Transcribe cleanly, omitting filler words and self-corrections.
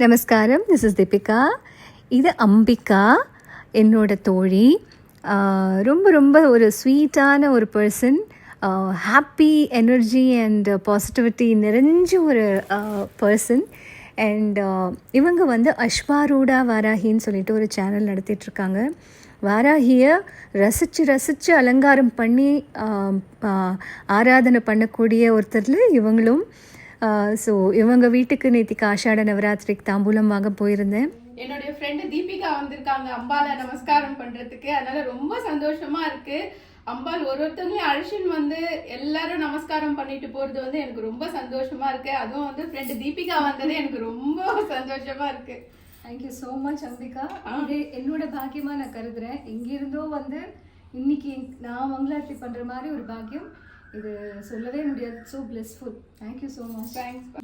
நமஸ்காரம், this is Deepika. இது அம்பிகா, என்னோட தோழி. ரொம்ப ரொம்ப ஒரு ஸ்வீட்டான ஒரு person. Happy energy and positivity நிறைஞ்ச ஒரு பர்சன். அண்ட் இவங்க வந்து அஸ்வாரூடா வாராகின்னு சொல்லிட்டு ஒரு சேனல் நடத்திட்டுருக்காங்க. வாராகியை ரசித்து அலங்காரம் பண்ணி ஆராதனை பண்ணக்கூடிய ஒருத்தரில் இவங்களும். ஸோ இவங்க வீட்டுக்கு நேற்றுக்கு ஆஷாட நவராத்திரிக்கு தாம்பூலம் வாங்க போயிருந்தேன். என்னுடைய ஃப்ரெண்டு தீபிகா வந்திருக்காங்க அம்பால நமஸ்காரம் பண்றதுக்கு. அதனால ரொம்ப சந்தோஷமா இருக்கு. அம்பாள் ஒருத்தவங்களையும் அழிச்சின்னு வந்து எல்லாரும் நமஸ்காரம் பண்ணிட்டு போறது வந்து எனக்கு ரொம்ப சந்தோஷமா இருக்கு. அதுவும் வந்து ஃப்ரெண்டு தீபிகா வந்தது எனக்கு ரொம்ப சந்தோஷமா இருக்கு. Thank you so much Ambika. இது என்னோட பாக்கியமாக நான் கருதுறேன். எங்கிருந்தோ வந்து இன்னைக்கு நான் மங்களாரத்தி பண்ணுற மாதிரி ஒரு பாக்கியம் இது சொல்லவே முடியாது. So blessful. Thank you so much. Thanks.